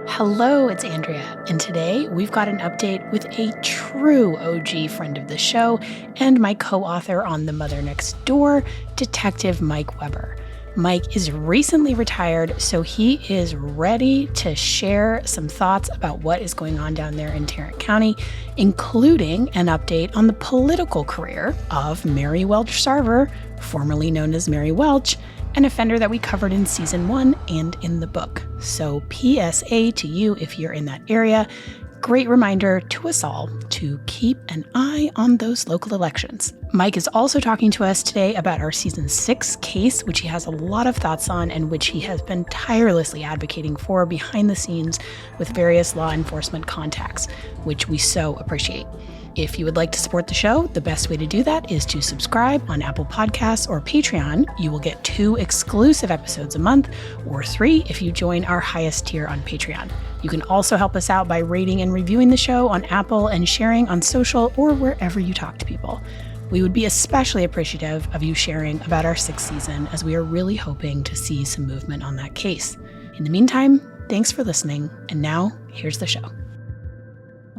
Hello, it's Andrea, and today we've got an update with a true OG friend of the show and my co-author on The Mother Next Door, Detective Mike Weber. Mike is recently retired, so he is ready to share some thoughts about what is going on down there in Tarrant County, including an update on the political career of Mary Welch Sarver, formerly known as Mary Welch, an offender that we covered in season 1 and in the book. So PSA to you if you're in that area. Great reminder to us all to keep an eye on those local elections. Mike is also talking to us today about our season 6 case, which he has a lot of thoughts on and which he has been tirelessly advocating for behind the scenes with various law enforcement contacts, which we so appreciate. If you would like to support the show, the best way to do that is to subscribe on Apple Podcasts or Patreon. You will get 2 exclusive episodes a month, or 3 if you join our highest tier on Patreon. You can also help us out by rating and reviewing the show on Apple and sharing on social or wherever you talk to people. We would be especially appreciative of you sharing about our 6th season, as we are really hoping to see some movement on that case. In the meantime, thanks for listening, and now here's the show.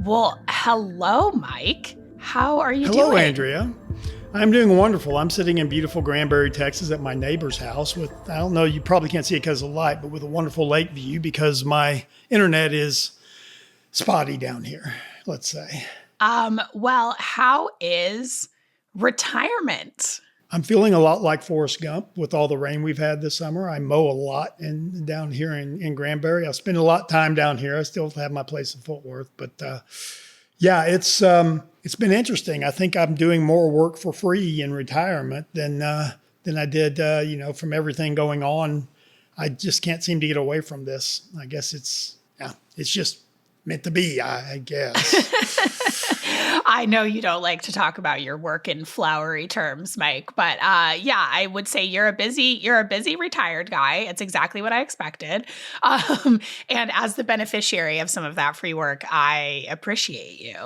Well, hello, Mike. How are you doing? Hello, Andrea. I'm doing wonderful. I'm sitting in beautiful Granbury, Texas at my neighbor's house with, I don't know, you probably can't see it because of the light, but with a wonderful lake view because my internet is spotty down here, let's say. Well, how is retirement? I'm feeling a lot like Forrest Gump with all the rain we've had this summer. I mow a lot down here in Granbury. I spend a lot of time down here. I still have my place in Fort Worth, but yeah, it's been interesting. I think I'm doing more work for free in retirement than I did, from everything going on. I just can't seem to get away from this. I guess it's just meant to be, I guess. I know you don't like to talk about your work in flowery terms, Mike, but I would say you're a busy retired guy. It's exactly what I expected. And as the beneficiary of some of that free work, I appreciate you.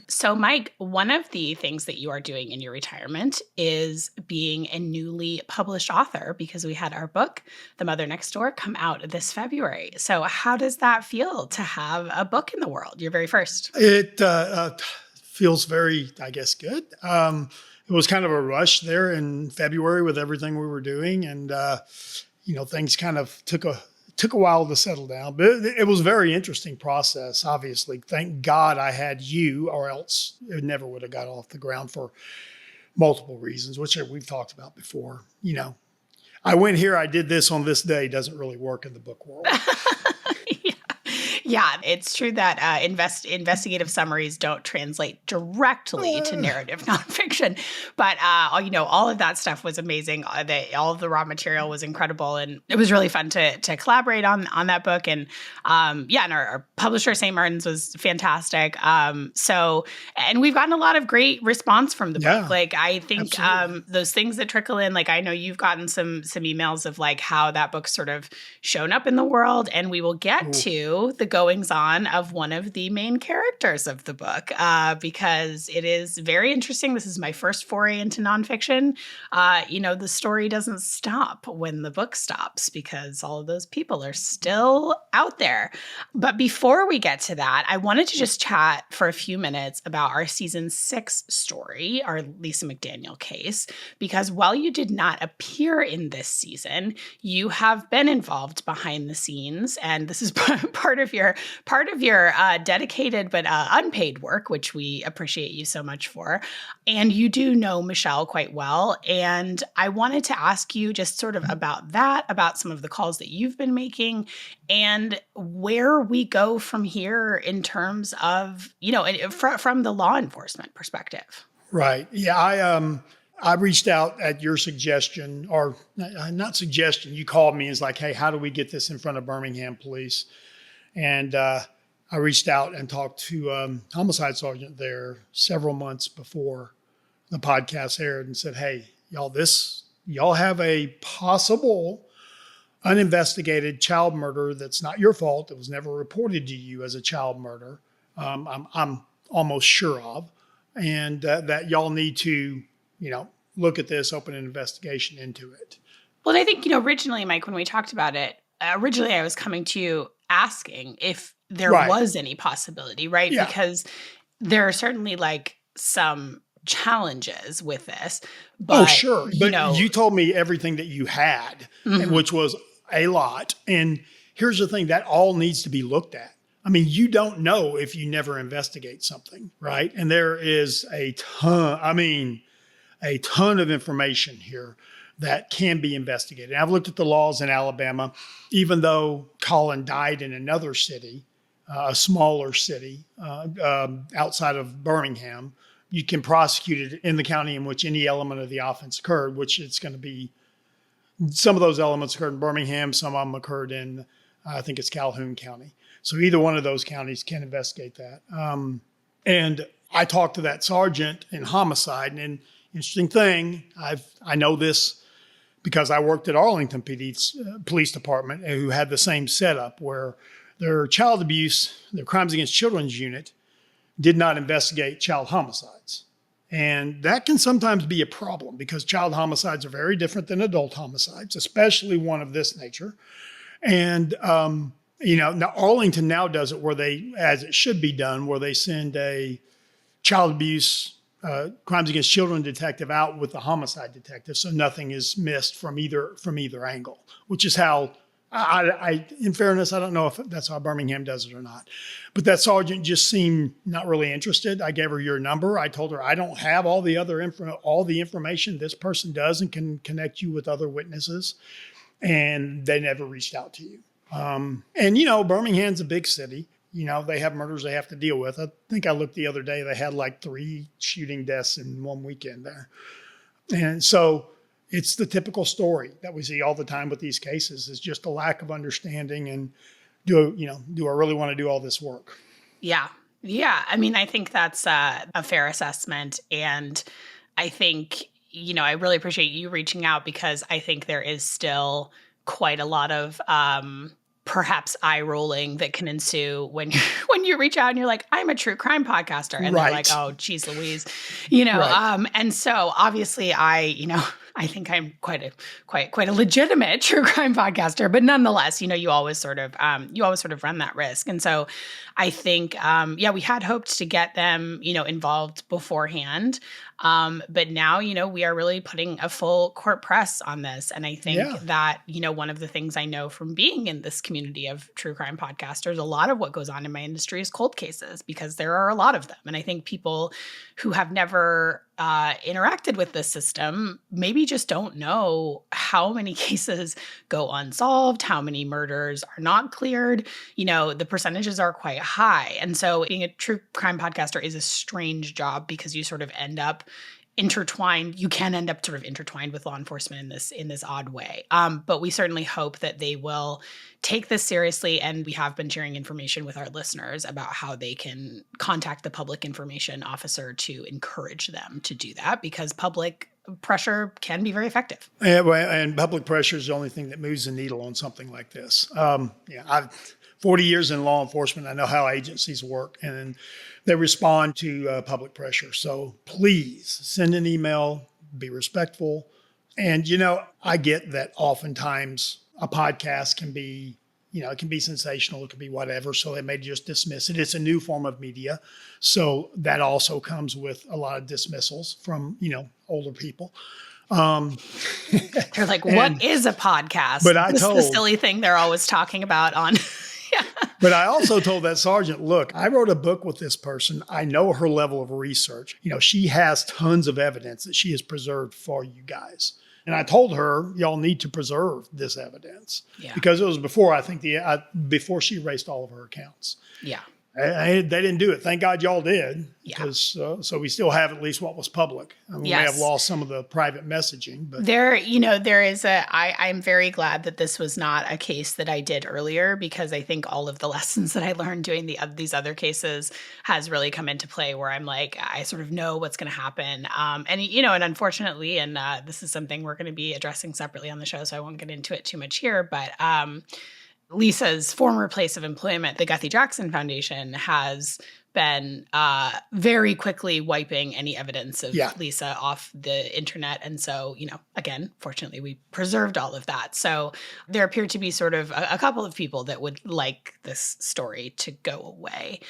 So Mike, one of the things that you are doing in your retirement is being a newly published author, because we had our book, The Mother Next Door, come out this February. So how does that feel to have a book in the world, your very first? It feels very, I guess, good. It was kind of a rush there in February with everything we were doing. And, things kind of took a while to settle down. But it was a very interesting process, obviously. Thank God I had you, or else it never would have got off the ground for multiple reasons, which we've talked about before. I went here, I did this on this day doesn't really work in the book world. Yeah, it's true that investigative summaries don't translate directly to narrative nonfiction, but all of that stuff was amazing. All of the raw material was incredible, and it was really fun to collaborate on that book. And and our publisher St. Martin's was fantastic. And we've gotten a lot of great response from the book. Like I think those things that trickle in, like I know you've gotten some emails of like how that book's sort of shown up in the world, and we will get to the goings on of one of the main characters of the book because it is very interesting. This is my first foray into nonfiction. The story doesn't stop when the book stops because all of those people are still out there. But before we get to that, I wanted to just chat for a few minutes about our season 6 story, our Lisa McDaniel case, because while you did not appear in this season, you have been involved behind the scenes, and this is part of your dedicated but unpaid work, which we appreciate you so much for. And you do know Michelle quite well. And I wanted to ask you just sort of about that, about some of the calls that you've been making, and where we go from here in terms of, from the law enforcement perspective. Right. Yeah, I reached out at your suggestion, or not suggestion. You called me and was like, hey, how do we get this in front of Birmingham Police? And I reached out and talked to homicide sergeant there several months before the podcast aired and said, hey, y'all have a possible uninvestigated child murder that's not your fault. It was never reported to you as a child murder. I'm almost sure of. And that y'all need to, look at this, open an investigation into it. Well, I think, originally, Mike, when we talked about it, originally I was coming to you asking if there Right. was any possibility, right? Yeah. Because there are certainly like some challenges with this, Oh, but sure. But you told me everything that you had, mhm. which was a lot. And here's the thing, that all needs to be looked at. I mean, you don't know if you never investigate something, right? And there is a ton of information here that can be investigated. I've looked at the laws in Alabama, even though Colin died in another city, a smaller city outside of Birmingham. You can prosecute it in the county in which any element of the offense occurred, which it's going to be. Some of those elements occurred in Birmingham, some of them occurred in, I think it's Calhoun County. So either one of those counties can investigate that. And I talked to that sergeant in homicide, and interesting thing, I know this because I worked at Arlington PD's police department, who had the same setup where their child abuse, their crimes against children's unit, did not investigate child homicides. And that can sometimes be a problem because child homicides are very different than adult homicides, especially one of this nature. And, now Arlington now does it where they, as it should be done, where they send a child abuse, crimes against children detective out with the homicide detective. So nothing is missed from either angle, which is how in fairness, I don't know if that's how Birmingham does it or not, but that sergeant just seemed not really interested. I gave her your number. I told her I don't have all the information this person does and can connect you with other witnesses, and they never reached out to you. Birmingham's a big city. They have murders they have to deal with. I think I looked the other day, they had like 3 shooting deaths in one weekend there. And so it's the typical story that we see all the time with these cases, is just a lack of understanding and do I really want to do all this work? Yeah. Yeah. I mean, I think that's a fair assessment. And I think, I really appreciate you reaching out because I think there is still quite a lot of perhaps eye rolling that can ensue when you reach out and you're like, I'm a true crime podcaster. And Right. they're like, oh, geez, Louise, Right. and so obviously I think I'm quite a legitimate true crime podcaster, but nonetheless, you always sort of run that risk. And so I think, we had hoped to get them, involved beforehand. But now, we are really putting a full court press on this. And I think that, one of the things I know from being in this community of true crime podcasters, a lot of what goes on in my industry is cold cases because there are a lot of them. And I think people who have never interacted with this system maybe just don't know how many cases go unsolved, how many murders are not cleared. The percentages are quite high. And so being a true crime podcaster is a strange job because you sort of end up intertwined. You can end up sort of intertwined with law enforcement in this odd way. But we certainly hope that they will take this seriously. And we have been sharing information with our listeners about how they can contact the public information officer to encourage them to do that because public pressure can be very effective. And public pressure is the only thing that moves the needle on something like this. I've 40 years in law enforcement. I know how agencies work, and they respond to public pressure. So please send an email, be respectful. And, I get that oftentimes a podcast can be, it can be sensational. It can be whatever. So they may just dismiss it. It's a new form of media. So that also comes with a lot of dismissals from, older people. They're like, what is a podcast? But This is the silly thing they're always talking about on. Yeah. But I also told that sergeant, look, I wrote a book with this person. I know her level of research. She has tons of evidence that she has preserved for you guys. And I told her, y'all need to preserve this evidence because it was before, I think, before she erased all of her accounts. Yeah. They didn't do it. Thank God y'all did. Because so we still have at least what was public. I mean, we may have lost some of the private messaging, but there is I'm very glad that this was not a case that I did earlier because I think all of the lessons that I learned doing these other cases has really come into play where I'm like, I sort of know what's going to happen. And unfortunately, and this is something we're going to be addressing separately on the show, so I won't get into it too much here, but Lisa's former place of employment, the Guthrie Jackson Foundation, has been very quickly wiping any evidence of Yeah. Lisa off the internet. And so, again, fortunately, we preserved all of that. So there appear to be sort of a couple of people that would like this story to go away.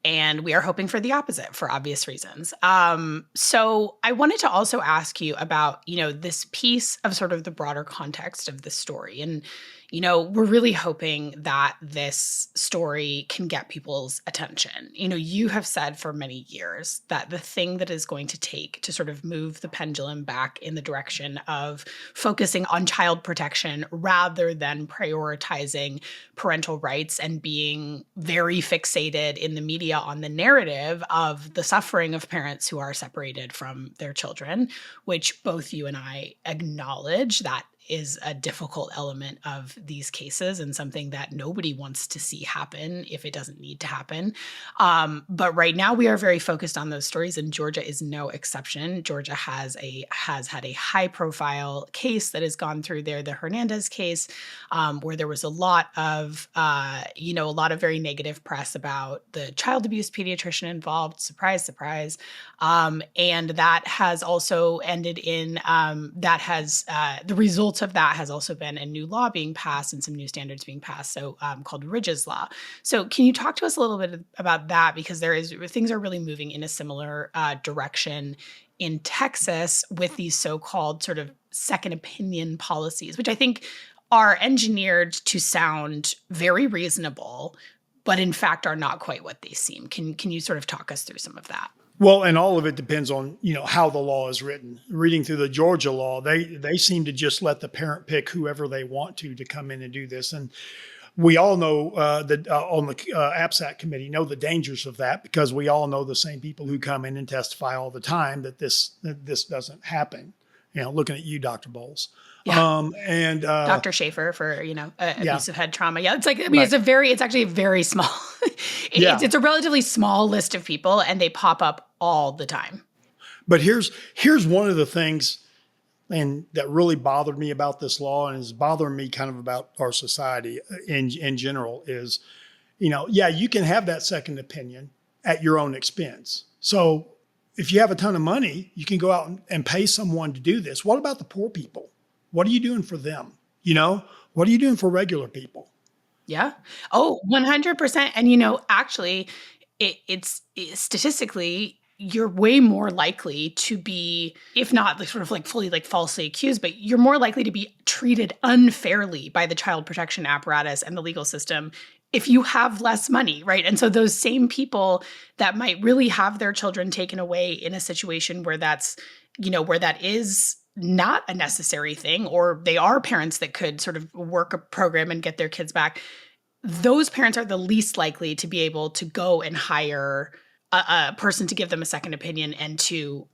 And we are hoping for the opposite for obvious reasons. So I wanted to also ask you about, this piece of sort of the broader context of the story. And, we're really hoping that this story can get people's attention. You have said for many years that the thing that is going to take to sort of move the pendulum back in the direction of focusing on child protection rather than prioritizing parental rights and being very fixated in the media on the narrative of the suffering of parents who are separated from their children, which both you and I acknowledge that is a difficult element of these cases and something that nobody wants to see happen if it doesn't need to happen. But right now we are very focused on those stories, and Georgia is no exception. Georgia has had a high profile case that has gone through there, the Hernandez case, where there was a lot of very negative press about the child abuse pediatrician involved. Surprise, surprise. And that has also ended in the results of that has also been a new law being passed and some new standards being passed, so called Ridge's Law. So can you talk to us a little bit about that? Because things are really moving in a similar direction in Texas with these so-called sort of second opinion policies, which I think are engineered to sound very reasonable, but in fact are not quite what they seem. Can you sort of talk us through some of that? Well, and all of it depends on, how the law is written. Reading through the Georgia law, they seem to just let the parent pick whoever they want to come in and do this. And we all know that on the APSAC committee know the dangers of that, because we all know the same people who come in and testify all the time that this doesn't happen. Looking at you, Dr. Bowles. Yeah. And Dr. Schaefer for, abusive head trauma. Yeah. It's like, right. it's actually a very small, it's a relatively small list of people, and they pop up all the time. But here's one of the things and that really bothered me about this law, and is bothering me kind of about our society in general, is, you can have that second opinion at your own expense. So if you have a ton of money, you can go out and pay someone to do this. What about the poor people? What are you doing for them? What are you doing for regular people? Yeah. Oh, 100%. And, actually, it's statistically, you're way more likely to be, if not sort of like fully like falsely accused, but you're more likely to be treated unfairly by the child protection apparatus and the legal system if you have less money, right? And so those same people that might really have their children taken away in a situation where that's, where that is not a necessary thing, or they are parents that could sort of work a program and get their kids back, those parents are the least likely to be able to go and hire a person to give them a second opinion and to,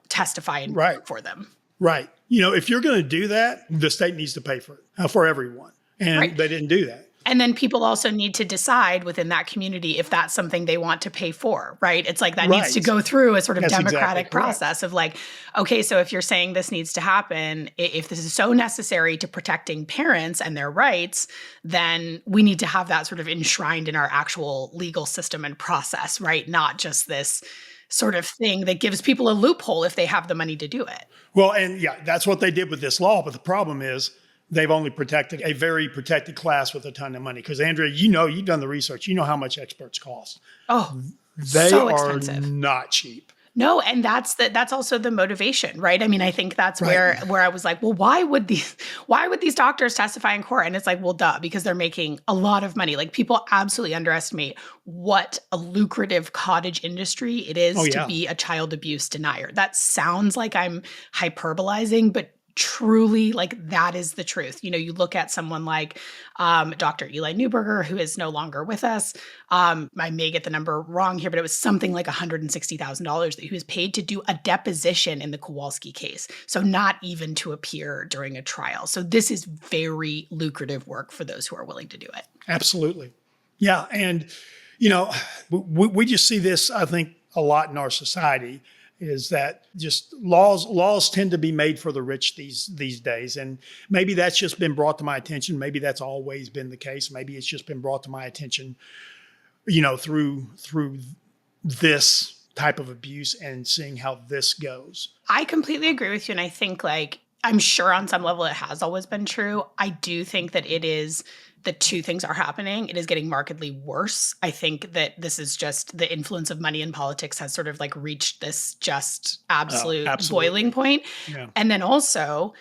testify and work for them. Right. If you're going to do that, the state needs to pay for it for everyone. And They didn't do that. And then people also need to decide within that community if that's something they want to pay for, right? It's like that needs to go through a sort of democratic process of like, okay, so if you're saying this needs to happen, if this is so necessary to protecting parents and their rights, then we need to have that sort of enshrined in our actual legal system and process, right? Not just this sort of thing that gives people a loophole if they have the money to do it. Well, and that's what they did with this law. But the problem is, they've only protected a very protected class with a ton of money. Because Andrea, you've done the research. You know how much experts cost. Oh, they so are expensive. Not cheap. No, and that's also the motivation, right? I mean, I think that's where I was like, well, why would these doctors testify in court? And it's like, well, duh, because they're making a lot of money. Like, people absolutely underestimate what a lucrative cottage industry it is to be a child abuse denier. That sounds like I'm hyperbolizing, but truly, like, that is the truth. You look at someone like Dr. Eli Neuberger, who is no longer with us. I may get the number wrong here, but it was something like $160,000 that he was paid to do a deposition in the Kowalski case. So not even to appear during a trial. So this is very lucrative work for those who are willing to do it. Absolutely. Yeah. And, we just see this, I think, a lot in our society. Is that just laws tend to be made for the rich these days. And maybe that's just been brought to my attention. Maybe that's always been the case. Maybe it's just been brought to my attention through this type of abuse and seeing how this goes. I completely agree with you. And I think I'm sure on some level it has always been true. I do think that the two things are happening. It is getting markedly worse. I think that this is just the influence of money in politics has sort of reached this just absolute boiling point. Yeah. And then also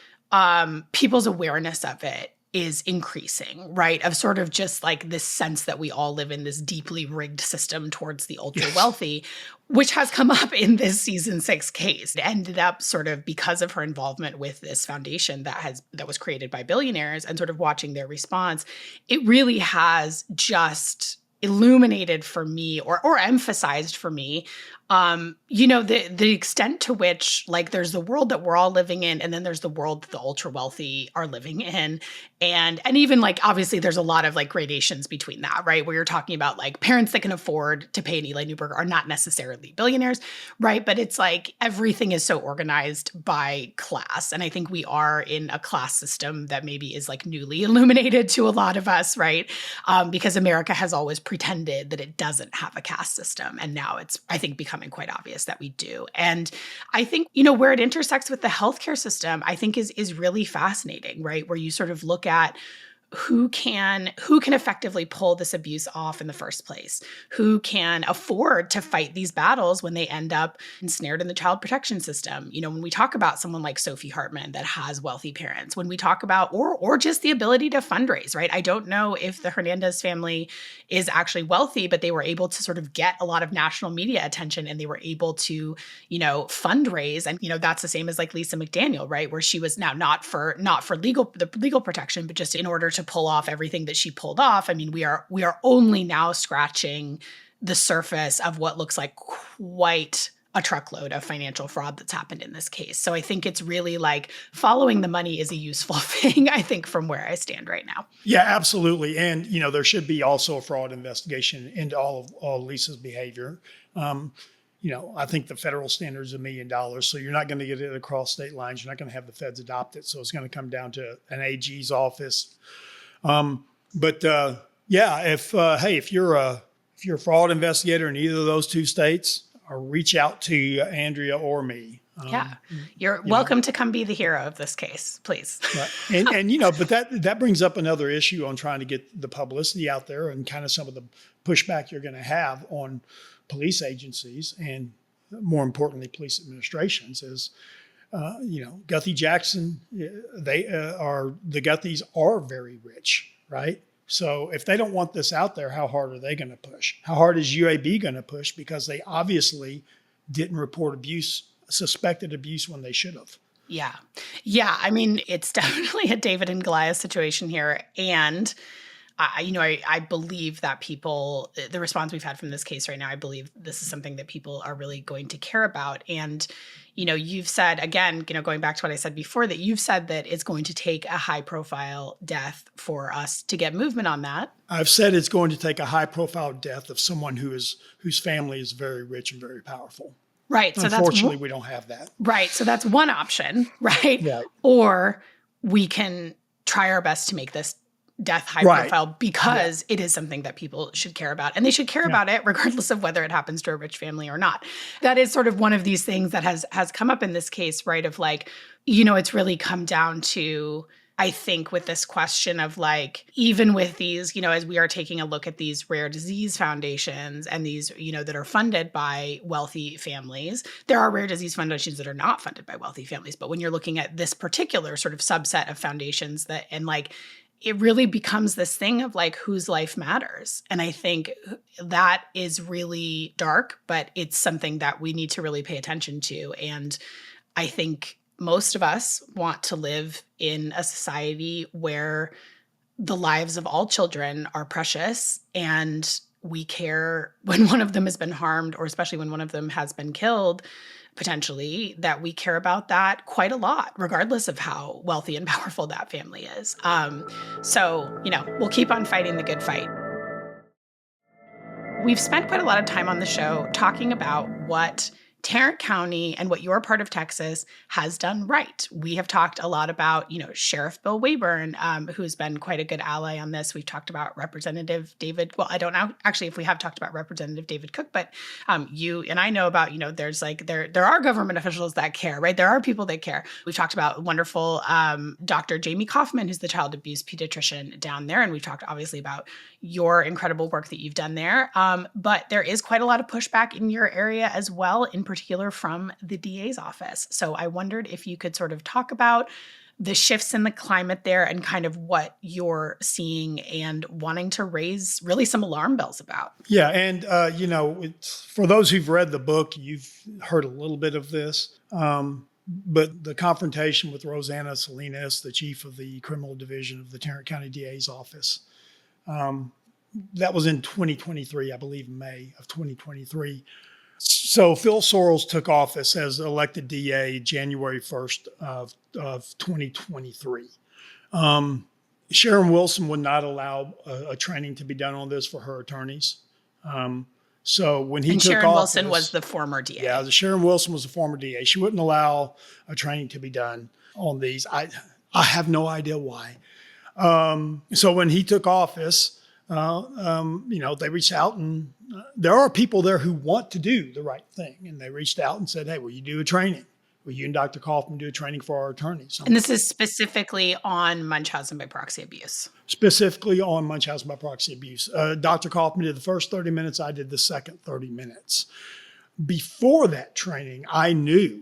people's awareness of it is increasing, right? Of sort of just this sense that we all live in this deeply rigged system towards the ultra wealthy, which has come up in this season 6 case. It ended up sort of because of her involvement with this foundation that was created by billionaires and sort of watching their response. It really has just illuminated for me or emphasized for me the extent to which there's the world that we're all living in, and then there's the world that the ultra wealthy are living in. And even obviously there's a lot of gradations between that, right? Where you're talking about parents that can afford to pay an Eli Newberger are not necessarily billionaires, right? But it's everything is so organized by class. And I think we are in a class system that maybe is newly illuminated to a lot of us, right? Because America has always pretended that it doesn't have a caste system. And now it's, I think, becoming quite obvious that we do. And I think, where it intersects with the healthcare system, I think is really fascinating, right? Where you sort of look at who can effectively pull this abuse off in the first place, who can afford to fight these battles when they end up ensnared in the child protection system. When we talk about someone like Sophie Hartman that has wealthy parents, when we talk about, or just the ability to fundraise, right? I don't know if the Hernandez family is actually wealthy, but they were able to sort of get a lot of national media attention, and they were able to, fundraise. And, that's the same as Lisa McDaniel, right? Where she was now not for the legal protection, but just in order to pull off everything that she pulled off. I mean, we are only now scratching the surface of what looks like quite a truckload of financial fraud that's happened in this case. So I think it's really following the money is a useful thing, I think, from where I stand right now. Yeah, absolutely. And, there should be also a fraud investigation into all Lisa's behavior. I think the federal standard is $1 million. So you're not going to get it across state lines. You're not going to have the feds adopt it. So it's going to come down to an AG's office. If you're a fraud investigator in either of those two states, or reach out to Andrea or me. You're welcome to come be the hero of this case, please. Right. But that brings up another issue on trying to get the publicity out there, and kind of some of the pushback you're going to have on police agencies, and more importantly, police administrations is, Guthrie Jackson, the Guthries are very rich, right? So if they don't want this out there, how hard are they going to push? How hard is UAB going to push? Because they obviously didn't report suspected abuse when they should have. Yeah. Yeah. I mean, it's definitely a David and Goliath situation here. And I believe that the response we've had from this case right now, I believe this is something that people are really going to care about. And, you've said, again, going back to what I said before, that you've said that it's going to take a high profile death for us to get movement on that. I've said it's going to take a high profile death of someone whose family is very rich and very powerful. Right. So unfortunately, we don't have that. Right. So that's one option, right? Yeah. Or we can try our best to make this death high profile because it is something that people should care about, and they should care about it regardless of whether it happens to a rich family or not. That is sort of one of these things that has come up in this case, right? Of it's really come down to, I think, with this question of even with these, as we are taking a look at these rare disease foundations and these, that are funded by wealthy families, there are rare disease foundations that are not funded by wealthy families. But when you're looking at this particular sort of subset of foundations it really becomes this thing of whose life matters. And I think that is really dark, but it's something that we need to really pay attention to. And I think most of us want to live in a society where the lives of all children are precious, and we care when one of them has been harmed, or especially when one of them has been killed, potentially, that we care about that quite a lot, regardless of how wealthy and powerful that family is. We'll keep on fighting the good fight. We've spent quite a lot of time on the show talking about what Tarrant County and what your part of Texas has done right. We have talked a lot about, Sheriff Bill Wayburn, who's been quite a good ally on this. We've talked about Representative David. Well, I don't know actually if we have talked about Representative David Cook, but you and I know about, there's there are government officials that care, right? There are people that care. We've talked about wonderful Dr. Jamie Kaufman, who's the child abuse pediatrician down there. And we've talked obviously about your incredible work that you've done there. But there is quite a lot of pushback in your area as well, in particular from the DA's office. So I wondered if you could sort of talk about the shifts in the climate there and kind of what you're seeing and wanting to raise really some alarm bells about. Yeah. And, for those who've read the book, you've heard a little bit of this. But the confrontation with Rosanna Salinas, the chief of the criminal division of the Tarrant County DA's office, that was in 2023, I believe, May of 2023. So Phil Sorrells took office as elected DA January 1st of 2023. Sharon Wilson would not allow a training to be done on this for her attorneys. So when he took Sharon office, Wilson was the former DA. Yeah, Sharon Wilson was the former DA. She wouldn't allow a training to be done on these. I have no idea why. So when he took office, they reached out, and there are people there who want to do the right thing. And they reached out and said, hey, will you do a training? Will you and Dr. Kaufman do a training for our attorneys? And this is specifically on Munchausen by proxy abuse. Specifically on Munchausen by proxy abuse. Dr. Kaufman did the first 30 minutes. I did the second 30 minutes. Before that training, I knew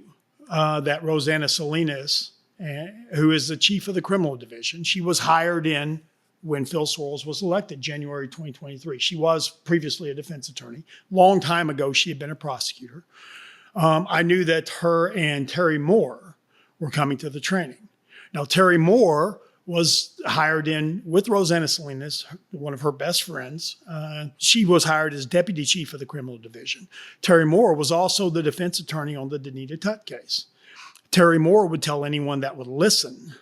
that Rosanna Salinas, who is the chief of the criminal division, she was hired in when Phil Sorrells was elected, January 2023. She was previously a defense attorney. Long time ago, she had been a prosecutor. I knew that her and Terry Moore were coming to the training. Now, Terry Moore was hired in with Rosanna Salinas, one of her best friends. She was hired as deputy chief of the criminal division. Terry Moore was also the defense attorney on the Danita Tutt case. Terry Moore would tell anyone that would listen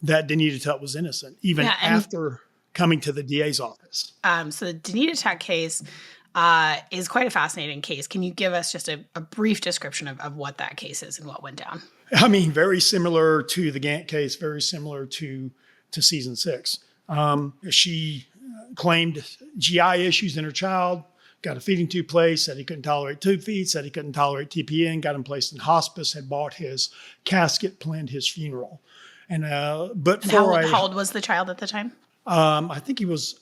that Danita Tutt was innocent, even after coming to the DA's office. So the Danita Tutt case is quite a fascinating case. Can you give us just a brief description of what that case is and what went down? I mean, very similar to the Gant case, very similar to season 6. She claimed GI issues in her child, got a feeding tube placed, said he couldn't tolerate tube feed, said he couldn't tolerate TPN, got him placed in hospice, had bought his casket, planned his funeral. How old was the child at the time? I think he was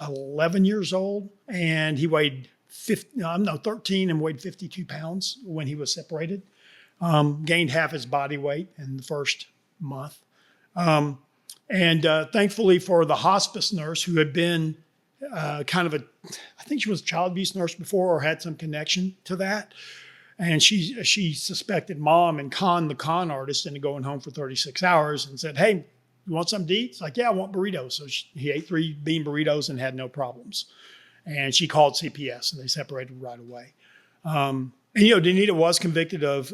11 years old, and he weighed 13 and weighed 52 pounds when he was separated. Gained half his body weight in the first month. Thankfully for the hospice nurse, who had been I think she was a child abuse nurse before or had some connection to that. And she suspected mom and conned the con artist into going home for 36 hours and said, hey, you want something to eat? It's like, yeah, I want burritos. So he ate 3 bean burritos and had no problems. And she called CPS, and they separated right away. Danita was convicted of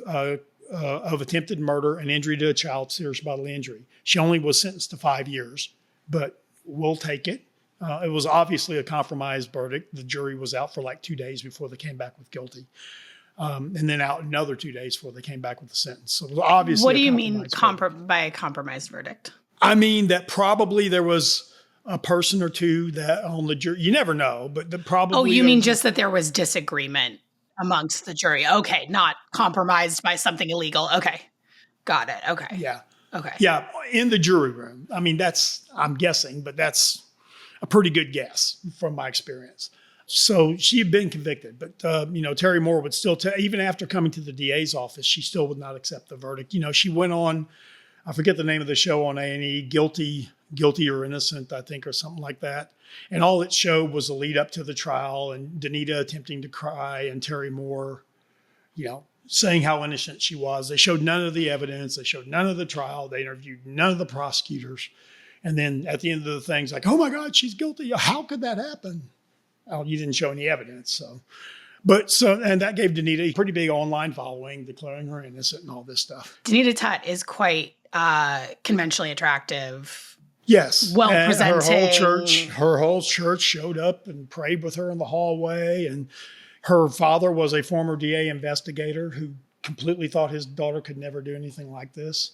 attempted murder and injury to a child, serious bodily injury. She only was sentenced to 5 years, but we'll take it. It was obviously a compromised verdict. The jury was out for like 2 days before they came back with guilty. And then out another 2 days before they came back with the sentence. So obviously, what do you mean by a compromised verdict? I mean that probably there was a person or two that on the jury. You never know, but probably. Oh, you mean just that there was disagreement amongst the jury? Okay, not compromised by something illegal. Okay, got it. Okay. Yeah. Okay. Yeah, in the jury room. I mean, I'm guessing, but that's a pretty good guess from my experience. So she had been convicted, but, Terry Moore would still, even after coming to the DA's office, she still would not accept the verdict. She went on, I forget the name of the show on A&E, Guilty or Innocent, I think, or something like that. And all it showed was the lead up to the trial and Danita attempting to cry and Terry Moore, saying how innocent she was. They showed none of the evidence. They showed none of the trial. They interviewed none of the prosecutors. And then at the end of the thing, it's like, oh my God, she's guilty. How could that happen? Oh, you didn't show any evidence. And that gave Danita a pretty big online following, declaring her innocent and all this stuff. Danita Tutt is quite conventionally attractive. Yes. Well presented. Her whole church showed up and prayed with her in the hallway. And Her father was a former DA investigator who completely thought his daughter could never do anything like this.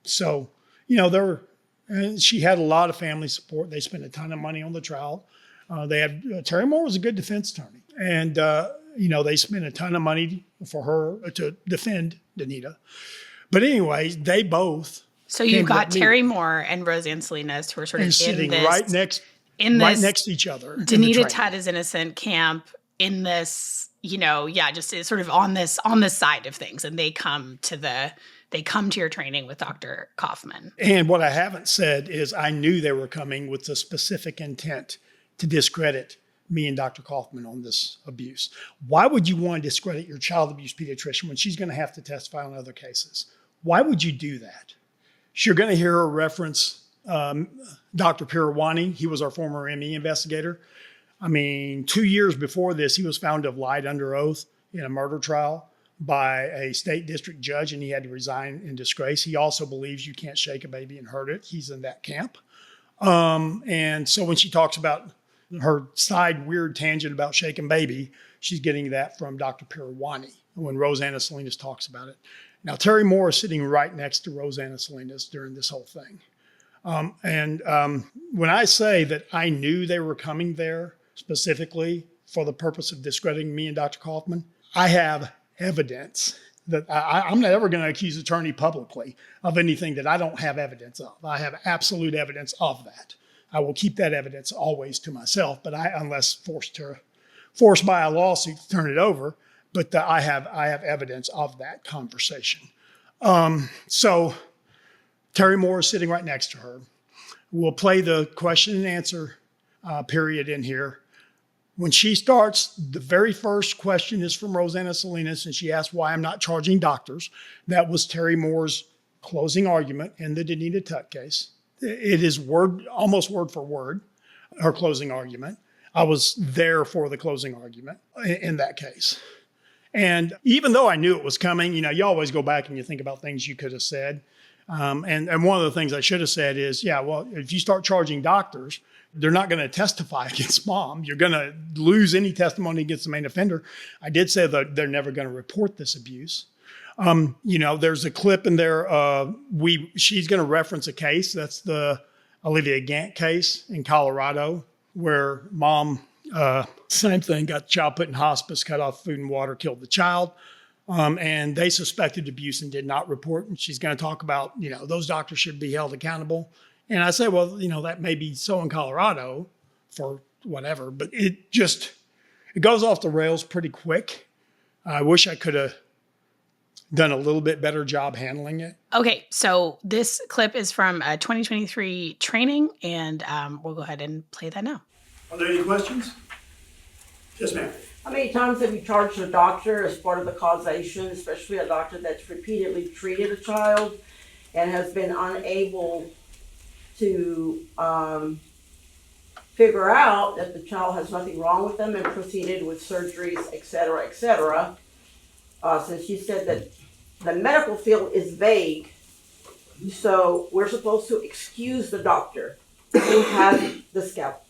So, she had a lot of family support. They spent a ton of money on the trial. Terry Moore was a good defense attorney. And, they spent a ton of money for her to defend Danita. But anyway, they both. So you've got Terry Moore and Roseanne Salinas who are sort of sitting in this, right next to each other. Danita Tutt is innocent camp in this, just sort of on this side of things. And they come to your training with Dr. Kaufman. And what I haven't said is I knew they were coming with the specific intent to discredit me and Dr. Kaufman on this abuse. Why would you want to discredit your child abuse pediatrician when she's going to have to testify on other cases? Why would you do that? You're going to hear her reference Dr. Pirawani. He was our former ME investigator. 2 years before this, he was found to have lied under oath in a murder trial by a state district judge, and he had to resign in disgrace. He also believes you can't shake a baby and hurt it. He's in that camp. And so when she talks about her side weird tangent about shaking baby, she's getting that from Dr. Pirawani when Rosanna Salinas talks about it. Now, Terry Moore is sitting right next to Rosanna Salinas during this whole thing. When I say that I knew they were coming there specifically for the purpose of discrediting me and Dr. Kaufman, I have evidence that I'm not ever going to accuse an attorney publicly of anything that I don't have evidence of. I have absolute evidence of that. I will keep that evidence always to myself, but unless forced by a lawsuit to turn it over. But I have evidence of that conversation. So Terry Moore is sitting right next to her. We'll play the question and answer period in here. When she starts, the very first question is from Rosanna Salinas, and she asks why I'm not charging doctors. That was Terry Moore's closing argument in the Danita Tutt case. It is almost word for word, her closing argument. I was there for the closing argument in that case. And even though I knew it was coming, you always go back and you think about things you could have said. And one of the things I should have said is, if you start charging doctors, they're not going to testify against mom. You're going to lose any testimony against the main offender. I did say that they're never going to report this abuse. There's a clip in there. She's going to reference a case. That's the Olivia Gant case in Colorado, where mom, same thing, got the child put in hospice, cut off food and water, killed the child. And they suspected abuse and did not report. And she's going to talk about, those doctors should be held accountable. And I say, well, that may be so in Colorado for whatever, but it goes off the rails pretty quick. I wish I could have done a little bit better job handling it. Okay, so this clip is from a 2023 training, and we'll go ahead and play that now. Are there any questions? Yes, ma'am. How many times have you charged a doctor as part of the causation, especially a doctor that's repeatedly treated a child and has been unable to figure out that the child has nothing wrong with them and proceeded with surgeries, et cetera, et cetera? Since you said that the medical field is vague, so we're supposed to excuse the doctor who has the scalpel.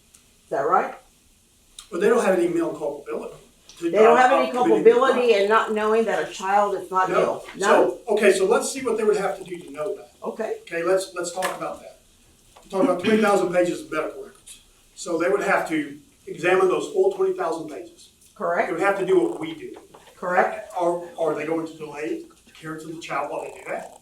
Is that right? Well, they don't have any male culpability. They don't have any culpability in not knowing that a child is not ill. No. So let's see what they would have to do to know that. Okay. Okay, let's talk about that. We're talking about 20,000 pages of medical records. So they would have to examine those full 20,000 pages. Correct. They would have to do what we do. Correct. Are they going to delay the care to the child while they do that?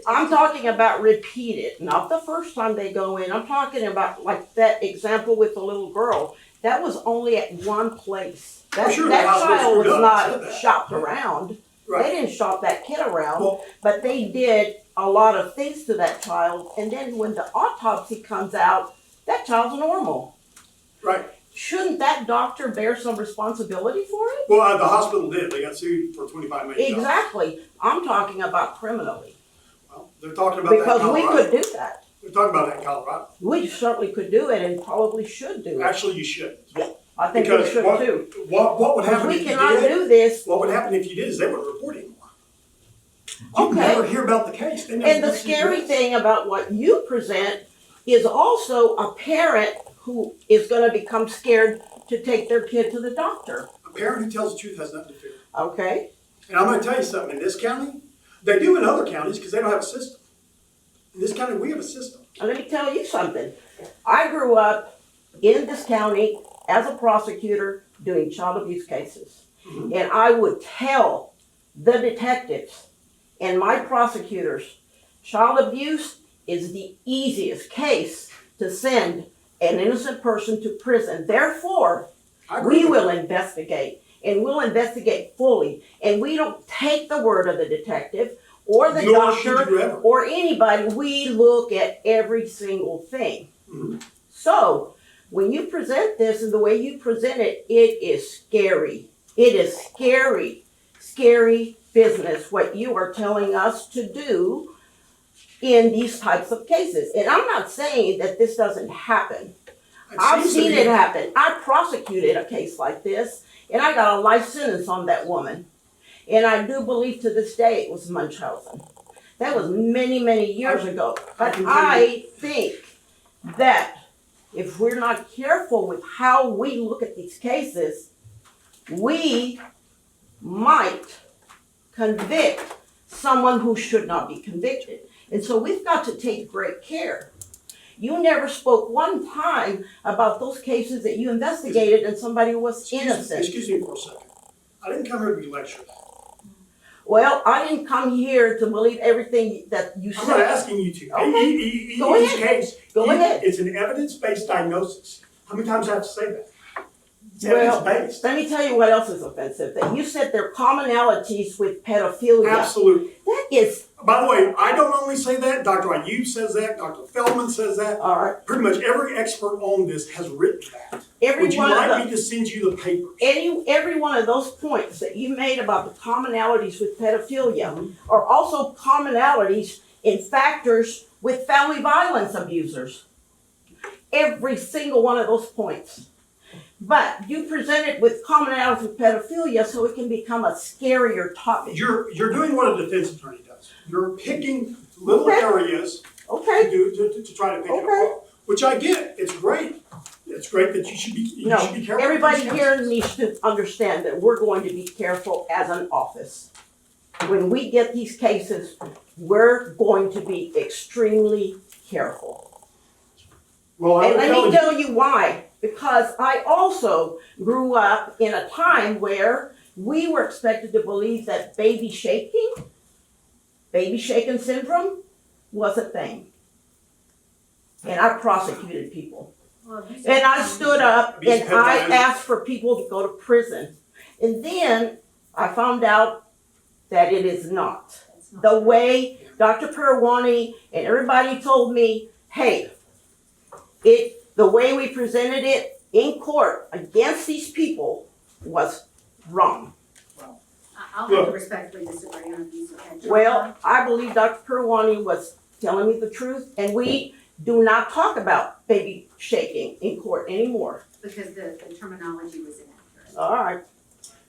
I'm talking about repeated, not the first time they go in. I'm talking about like that example with the little girl. That was only at one place. That child was not shopped around. Right. They didn't shop that kid around, but they did a lot of things to that child. And then when the autopsy comes out, that child's normal. Right. Shouldn't that doctor bear some responsibility for it? Well, the hospital did. They got sued for $25 million. Exactly. I'm talking about criminally. Well, they're talking about because that in Colorado. We could do that. They're talking about that in Colorado. We certainly could do it and probably should do it. Actually, you should. Yeah, I think we should too. What would happen if you did? We cannot do this. What would happen if you did is they wouldn't report anymore. Okay. You never hear about the case. And the scary thing about what you present is also a parent who is going to become scared to take their kid to the doctor. A parent who tells the truth has nothing to fear. Okay? And I'm going to tell you something. In this county, they do in other counties because they don't have a system. In this county, we have a system. And let me tell you something. I grew up in this county as a prosecutor doing child abuse cases. Mm-hmm. And I would tell the detectives and my prosecutors, child abuse is the easiest case to send an innocent person to prison. Therefore, we will investigate, and we'll investigate fully. And we don't take the word of the detective or the doctor or anybody. We look at every single thing. Mm-hmm. So when you present this and the way you present it, it is scary. It is scary, scary business what you are telling us to do in these types of cases. And I'm not saying that this doesn't happen. I've seen it happen. I prosecuted a case like this, and I got a life sentence on that woman. And I do believe to this day it was Munchausen. That was many, many years ago. But I think that if we're not careful with how we look at these cases, we might convict someone who should not be convicted. And so we've got to take great care. You never spoke one time about those cases that you investigated and somebody was innocent. Excuse me for a second. I didn't come here to be lectured. Well, I didn't come here to believe everything that you said. I'm not asking you to. Okay. Go ahead. Go ahead. It's an evidence-based diagnosis. How many times do I have to say that? It's Well, evidence-based. let me tell you what else is offensive. That you said there are commonalities with pedophilia. Absolutely. That is, By the way, I don't only say that. Dr. Ayub says that. Dr. Feldman says that. all right. Pretty much every expert on this has written that. Would you like me to send you the papers? Every one of those points that you made about the commonalities with pedophilia are also commonalities in factors with family violence abusers. Every single one of those points. But you present it with commonalities with pedophilia so it can become a scarier topic. You're doing what a defense attorney does. You're picking little areas Okay. to try to pick it apart, which I get. It's great. It's great that you should be careful. Everybody here needs to understand that we're going to be careful as an office. When we get these cases, we're going to be extremely careful. Well, And let me tell you why. Because I also grew up in a time where we were expected to believe that baby shaking syndrome was a thing. And I prosecuted people. And I stood up and I asked for people to go to prison. And then I found out that it is not. The way Dr. Perwani and everybody told me, hey, the way we presented it in court against these people was wrong. I'll have to respectfully disagree on these. Well, I believe Dr. Perwani was telling me the truth, and we do not talk about baby shaking in court anymore. Because the terminology was inaccurate. All right,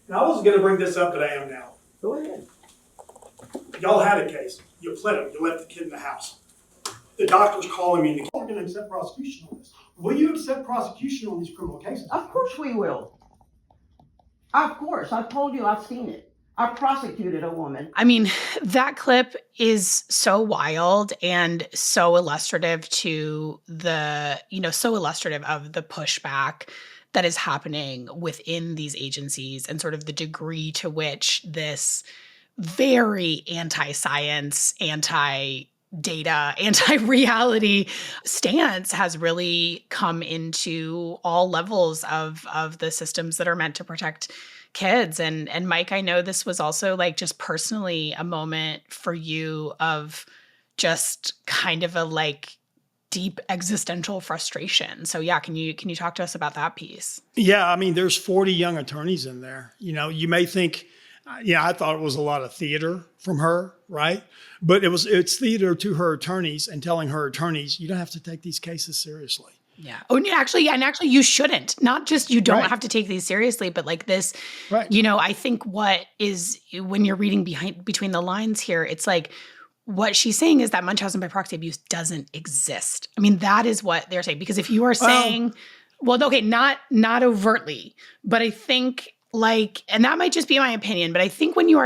And I wasn't going to bring this up, but I am now. go ahead. Y'all had a case. You pled him. You left the kid in the house. The doctor's calling me. We're going to accept prosecution on this. Will you accept prosecution on these criminal cases? Of course we will. Of course, I told you I've seen it. I prosecuted a woman. I mean, that clip is so wild and so illustrative to so illustrative of the pushback that is happening within these agencies and sort of the degree to which this very anti-science, anti-data, anti-reality stance has really come into all levels of the systems that are meant to protect kids. And Mike, I know this was also like just personally a moment for you of just kind of a like deep existential frustration. So yeah, can you talk to us about that piece? Yeah, I mean, there's 40 young attorneys in there. You know, you may think, I thought it was a lot of theater from her, right? But it's theater to her attorneys and telling her attorneys, you don't have to take these cases seriously. Yeah. Oh, and actually, you shouldn't. Not just you don't have to take these seriously, but like this, I think what is, when you're reading between the lines here, it's like, what she's saying is that Munchausen by proxy abuse doesn't exist. I mean, that is what they're saying. Because if you are saying Well, okay, not overtly, but I think and that might just be my opinion, but I think when you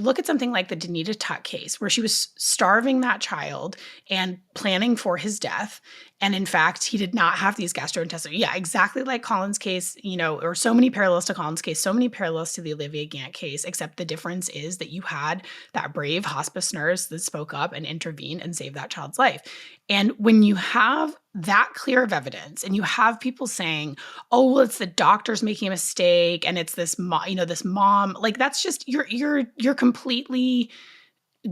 look at something like the Danita Tuck case, where she was starving that child and planning for his death, and in fact, he did not have these gastrointestinal, exactly like Colin's case, or so many parallels to Colin's case, so many parallels to the Olivia Gant case, except the difference is that you had that brave hospice nurse that spoke up and intervened and saved that child's life. And when you have that clear of evidence and you have people saying, oh, well, it's the doctor's making a mistake and it's this mom, like that's just, you're completely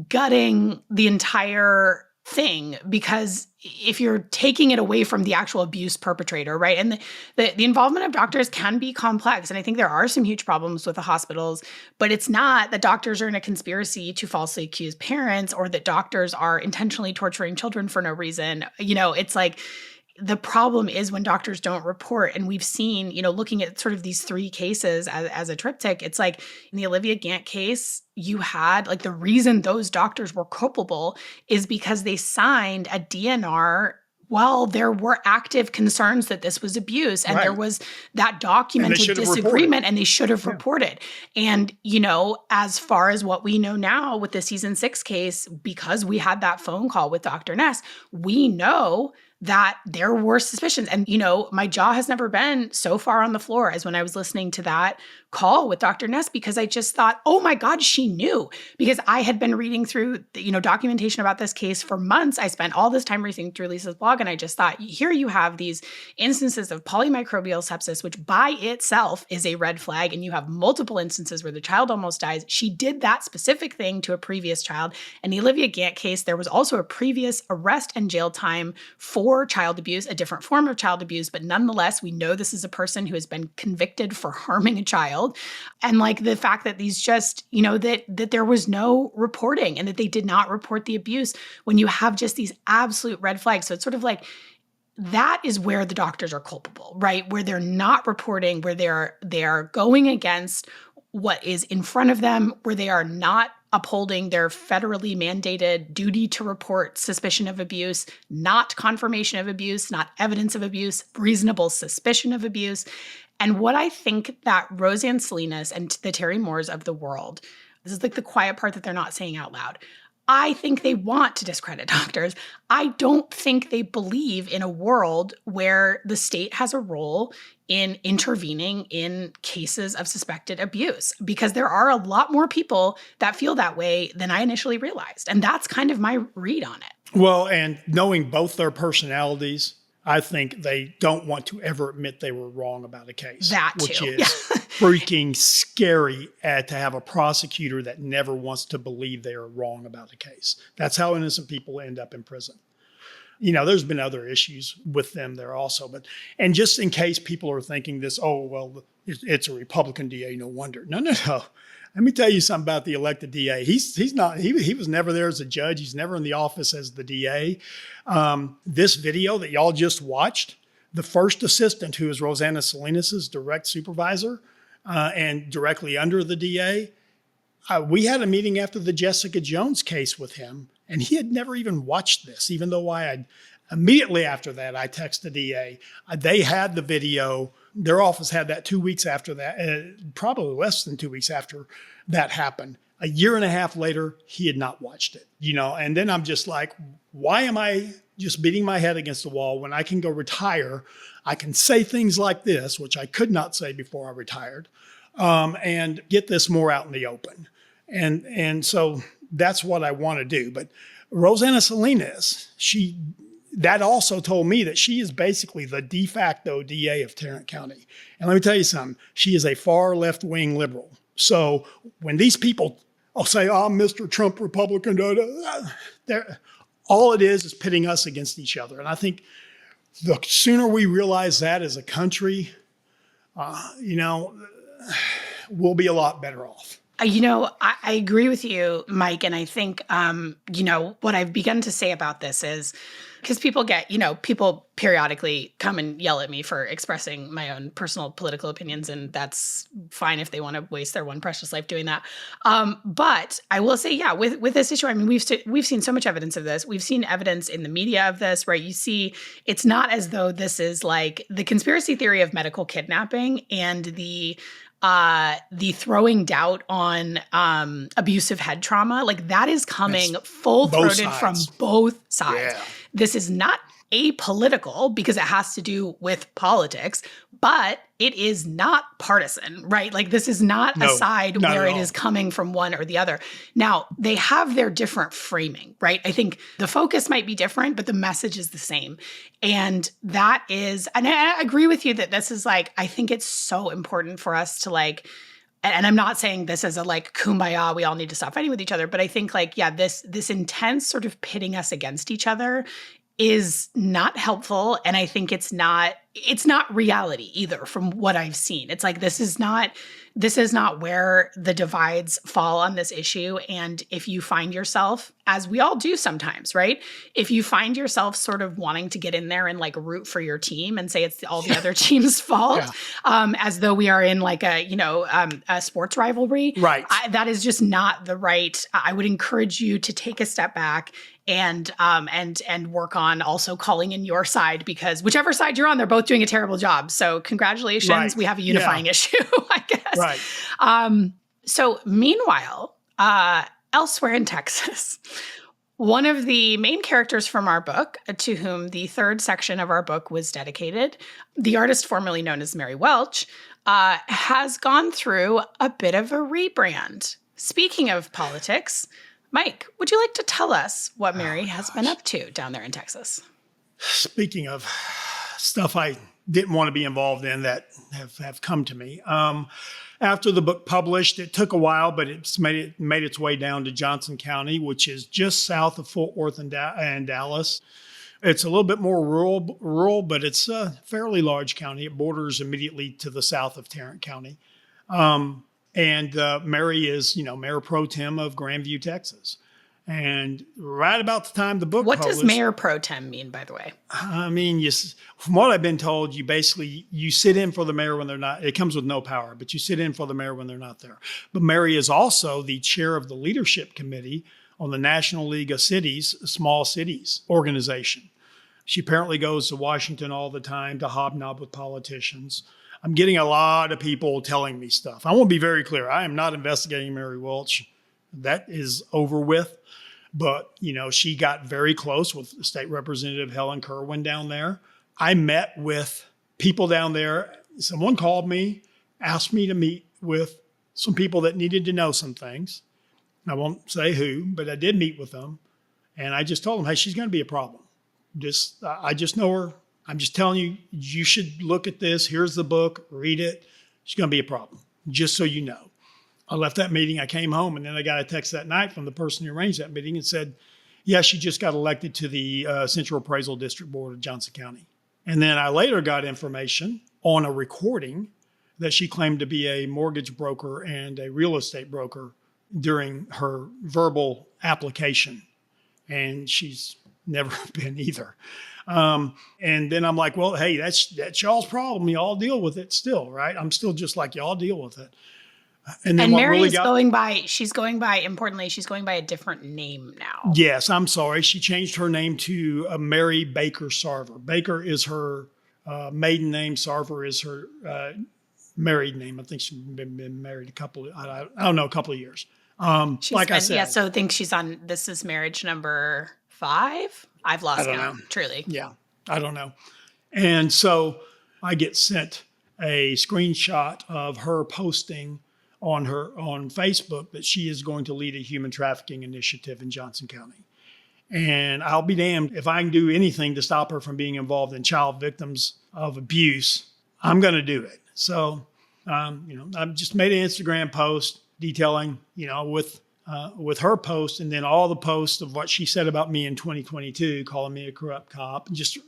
gutting the entire thing, because if you're taking it away from the actual abuse perpetrator, right? And the involvement of doctors can be complex. And I think there are some huge problems with the hospitals, but it's not that doctors are in a conspiracy to falsely accuse parents or that doctors are intentionally torturing children for no reason. It's like, the problem is when doctors don't report. And we've seen, looking at sort of these three cases as a triptych, it's like in the Olivia Gant case, you had like the reason those doctors were culpable is because they signed a DNR while there were active concerns that this was abuse. And there was that documented disagreement and they should have reported. And, as far as what we know now with the season 6 case, because we had that phone call with Dr. Ness, we know that there were suspicions. And, my jaw has never been so far on the floor as when I was listening to that call with Dr. Ness, because I just thought, oh my God, she knew. Because I had been reading through, documentation about this case for months. I spent all this time reading through Lisa's blog, and I just thought, here you have these instances of polymicrobial sepsis, which by itself is a red flag, and you have multiple instances where the child almost dies. She did that specific thing to a previous child. In the Olivia Gant case, there was also a previous arrest and jail time for child abuse, a different form of child abuse, but nonetheless, we know this is a person who has been convicted for harming a child. And like the fact that these just, that there was no reporting and that they did not report the abuse when you have just these absolute red flags. So it's sort of like, that is where the doctors are culpable, right? Where they're not reporting, where they're going against what is in front of them, where they are not upholding their federally mandated duty to report suspicion of abuse, not confirmation of abuse, not evidence of abuse, reasonable suspicion of abuse. And what I think that Roseanne Salinas and the Terry Moores of the world, this is like the quiet part that they're not saying out loud, I think they want to discredit doctors. I don't think they believe in a world where the state has a role in intervening in cases of suspected abuse, because there are a lot more people that feel that way than I initially realized. And that's kind of my read on it. Well, and knowing both their personalities, I think they don't want to ever admit they were wrong about a case. That too. Which is freaking scary to have a prosecutor that never wants to believe they are wrong about a case. That's how innocent people end up in prison. There's been other issues with them there also. And just in case people are thinking this, oh, well, it's a Republican DA, no wonder. No. Let me tell you something about the elected DA. He was never there as a judge. He's never in the office as the DA. This video that y'all just watched, the first assistant, who is Rosanna Salinas' direct supervisor and directly under the DA, we had a meeting after the Jessica Jones case with him, and he had never even watched this, even though I had immediately after that, I texted the DA. They had the video. Their office had that 2 weeks after that, probably less than 2 weeks after that happened. A year and a half later, he had not watched it, and then I'm just like, why am I just beating my head against the wall when I can go retire? I can say things like this, which I could not say before I retired, and get this more out in the open. And so that's what I want to do. But Rosanna Salinas, that also told me that she is basically the de facto DA of Tarrant County. And let me tell you something, she is a far left-wing liberal. So when these people say, oh, Mr. Trump Republican, all it is pitting us against each other. And I think the sooner we realize that as a country, we'll be a lot better off. I agree with you, Mike. And I think, what I've begun to say about this is because people periodically come and yell at me for expressing my own personal political opinions, and that's fine if they want to waste their one precious life doing that. But I will say, with this issue, I mean, we've seen so much evidence of this. We've seen evidence in the media of this, right? You see, it's not as though this is like the conspiracy theory of medical kidnapping and the throwing doubt on abusive head trauma, like that is coming full-throated from both sides. Yeah. This is not apolitical because it has to do with politics, but it is not partisan, right? Like this is not a side where it is coming from one or the other. Now, they have their different framing, right? I think the focus might be different, but the message is the same. And that is, and I agree with you that this is like, I think it's so important for us to like, and I'm not saying this as a like kumbaya, we all need to stop fighting with each other, but I think like, this intense sort of pitting us against each other is not helpful. And I think it's not reality either from what I've seen. It's like, this is not where the divides fall on this issue. And if you find yourself, as we all do sometimes, right? If you find yourself sort of wanting to get in there and like root for your team and say it's all the other team's fault, as though we are in like a sports rivalry, right? That is just not the right. I would encourage you to take a step back and work on also calling in your side, because whichever side you're on, they're both doing a terrible job. So congratulations, right. We have a unifying issue, I guess. Right. So meanwhile, elsewhere in Texas, one of the main characters from our book, to whom the third section of our book was dedicated, the artist formerly known as Mary Welch, has gone through a bit of a rebrand. Speaking of politics, Mike, would you like to tell us what Mary has been up to down there in Texas? Speaking of stuff I didn't want to be involved in that have come to me. After the book published, it took a while, but it's made its way down to Johnson County, which is just south of Fort Worth and Dallas. It's a little bit more rural, but it's a fairly large county. It borders immediately to the south of Tarrant County. And Mary is, Mayor Pro Tem of Grandview, Texas. And right about the time the book published. What does Mayor Pro Tem mean, by the way? I mean, from what I've been told, you sit in for the mayor when they're not. It comes with no power, but you sit in for the mayor when they're not there. But Mary is also the chair of the leadership committee on the National League of Cities, Small Cities organization. She apparently goes to Washington all the time to hobnob with politicians. I'm getting a lot of people telling me stuff. I want to be very clear. I am not investigating Mary Welch. That is over with. But, she got very close with State Representative Helen Kerwin down there. I met with people down there. Someone called me, asked me to meet with some people that needed to know some things. I won't say who, but I did meet with them. And I just told them, hey, she's going to be a problem. I just know her. I'm just telling you, you should look at this. Here's the book. Read it. She's going to be a problem, just so you know. I left that meeting. I came home, and then I got a text that night from the person who arranged that meeting and said, yeah, she just got elected to the Central Appraisal District Board of Johnson County. And then I later got information on a recording that she claimed to be a mortgage broker and a real estate broker during her verbal application. And she's never been either. And then I'm like, well, hey, that's y'all's problem. Y'all deal with it still, right? I'm still just like, y'all deal with it. And Mary is she's going by a different name now. Yes, I'm sorry. She changed her name to Mary Baker Sarver. Baker is her maiden name. Sarver is her married name. I think she's been married a couple of years. Like I said. Yeah, so I think this is marriage number 5. I've lost count, truly. Yeah, I don't know. And so I get sent a screenshot of her posting on Facebook that she is going to lead a human trafficking initiative in Johnson County. And I'll be damned if I can do anything to stop her from being involved in child victims of abuse. I'm going to do it. So, I've just made an Instagram post detailing, with her post and then all the posts of what she said about me in 2022, calling me a corrupt cop, and just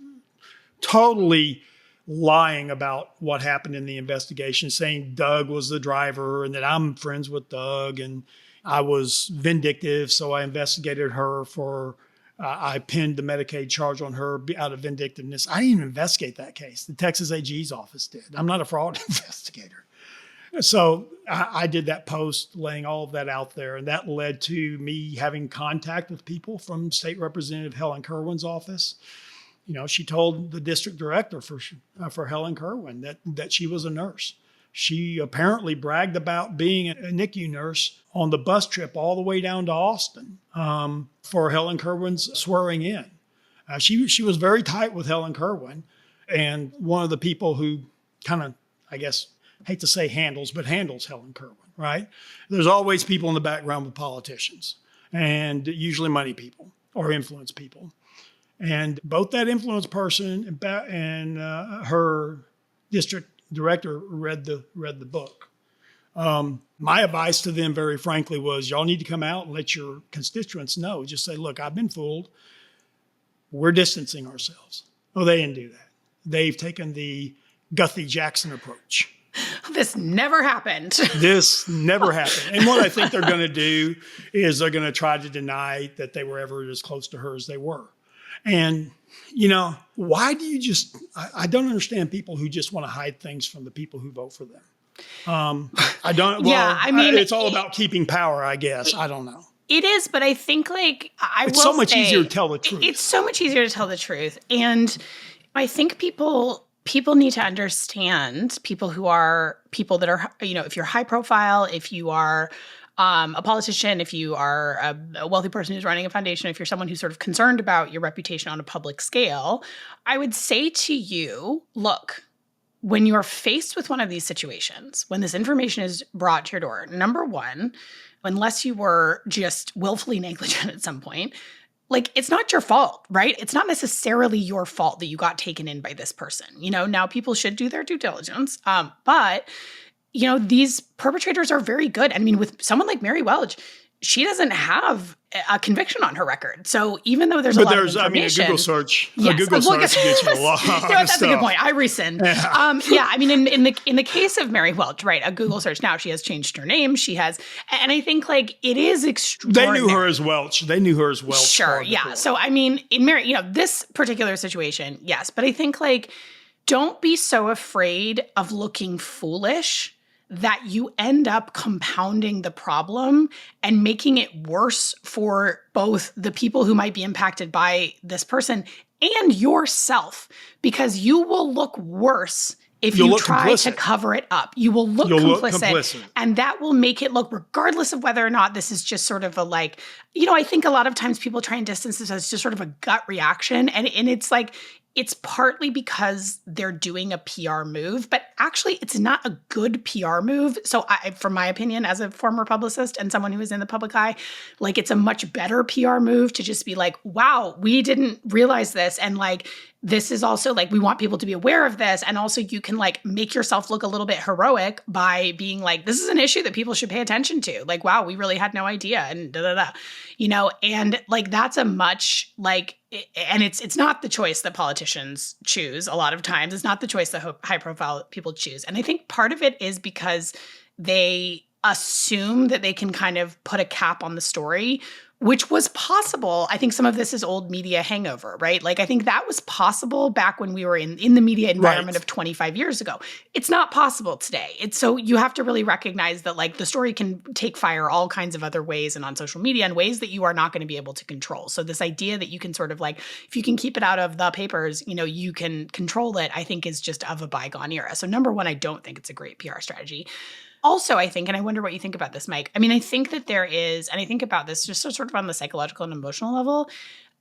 totally lying about what happened in the investigation, saying Doug was the driver and that I'm friends with Doug and I was vindictive, so I investigated her for, I pinned the Medicaid charge on her out of vindictiveness. I didn't even investigate that case. The Texas AG's office did. I'm not a fraud investigator. So I did that post laying all of that out there, and that led to me having contact with people from State Representative Helen Kerwin's office. You know, she told the district director for Helen Kerwin that she was a nurse. She apparently bragged about being a NICU nurse on the bus trip all the way down to Austin for Helen Kerwin's swearing in. She was very tight with Helen Kerwin, and one of the people who kind of, I guess, hate to say handles Helen Kerwin, right? There's always people in the background with politicians, and usually money people or influence people. And both that influence person and her district director read the book. My advice to them, very frankly, was y'all need to come out and let your constituents know. Just say, look, I've been fooled. We're distancing ourselves. Oh, they didn't do that. They've taken the Guthrie Jackson approach. This never happened. This never happened. And what I think they're going to do is they're going to try to deny that they were ever as close to her as they were. And, you know, why do you just, I don't understand people who just want to hide things from the people who vote for them. I don't, well, Yeah, I mean, it's all about keeping power, I guess. I don't know. It is, but I think It's so much easier to tell the truth. It's so much easier to tell the truth. And I think people need to understand, people that are, you know, if you're high profile, if you are a politician, if you are a wealthy person who's running a foundation, if you're someone who's sort of concerned about your reputation on a public scale, I would say to you, look, when you're faced with one of these situations, when this information is brought to your door, number one, unless you were just willfully negligent at some point, like, it's not your fault, right? It's not necessarily your fault that you got taken in by this person. You know, now people should do their due diligence, but you know, these perpetrators are very good. I mean, with someone like Mary Welch, she doesn't have a conviction on her record. So even though there's a lot of information, I mean, a Google search, yes, gets you a lot of that's stuff. a good point. I rescind. Yeah. I mean, in the case of Mary Welch, right? A Google search now, she has changed her name. She has, and I think like it is extraordinary. They knew her as Welch. Sure. Yeah. Before. So I mean, in Mary, you know, this particular situation, yes, but I think like, don't be so afraid of looking foolish that you end up compounding the problem and making it worse for both the people who might be impacted by this person and yourself, because you will look worse if you try to cover it up. You will look complicit. And that will make it look, regardless of whether or not this is just sort of a like, you know, I think a lot of times people try and distance this as just sort of a gut reaction. And it's like, it's partly because they're doing a PR move, but actually it's not a good PR move. So from my opinion, as a former publicist and someone who is in the public eye, like it's a much better PR move to just be like, wow, we didn't realize this. And like, this is also like, we want people to be aware of this. And also you can like make yourself look a little bit heroic by being like, this is an issue that people should pay attention to. Like, wow, we really had no idea. And you know, and like, that's a much like, and it's not the choice that politicians choose. A lot of times it's not the choice that high profile people choose. And I think part of it is because they assume that they can kind of put a cap on the story, which was possible. I think some of this is old media hangover, right? Like, I think that was possible back when we were in the media environment of 25 years ago. It's not possible today. So you have to really recognize that like the story can take fire all kinds of other ways and on social media in ways that you are not going to be able to control. So this idea that you can sort of like, if you can keep it out of the papers, you know, you can control it, I think is just of a bygone era. So number one, I don't think it's a great PR strategy. Also, I think, and I wonder what you think about this, Mike. I mean, I think that there is, and I think about this just sort of on the psychological and emotional level,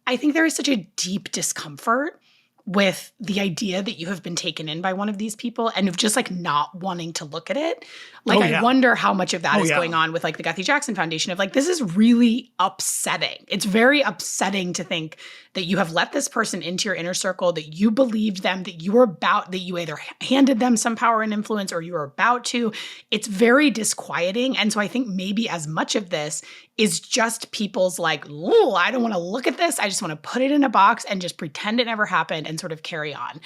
I think there is such a deep discomfort with the idea that you have been taken in by one of these people and of just like not wanting to look at it. Like, I wonder how much of that is going on with like the Guthrie Jackson Foundation of like, this is really upsetting. It's very upsetting to think that you have let this person into your inner circle, that you believed them, that you either handed them some power and influence or you were about to. It's very disquieting. And so I think maybe as much of this is just people's like, oh, I don't want to look at this. I just want to put it in a box and just pretend it never happened and sort of carry on.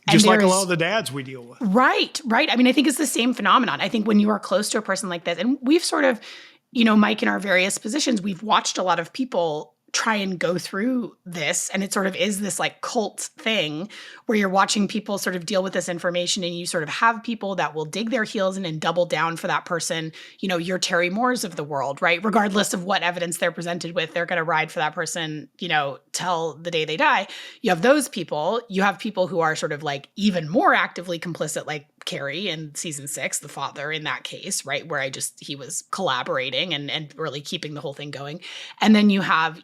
Just like a there's- lot of the dads we deal with. Right. I mean, I think it's the same phenomenon. I think when you are close to a person like this, and we've sort of, Mike, in our various positions, we've watched a lot of people try and go through this. And it sort of is this like cult thing where you're watching people sort of deal with this information, and you sort of have people that will dig their heels in and double down for that person. Your Terry Moores of the world, right? Regardless of what evidence they're presented with, they're going to ride for that person, till the day they die. You have those people. You have people who are sort of like even more actively complicit, like Carrie in season 6, the father in that case, right? Where he was collaborating and really keeping the whole thing going. And then you have,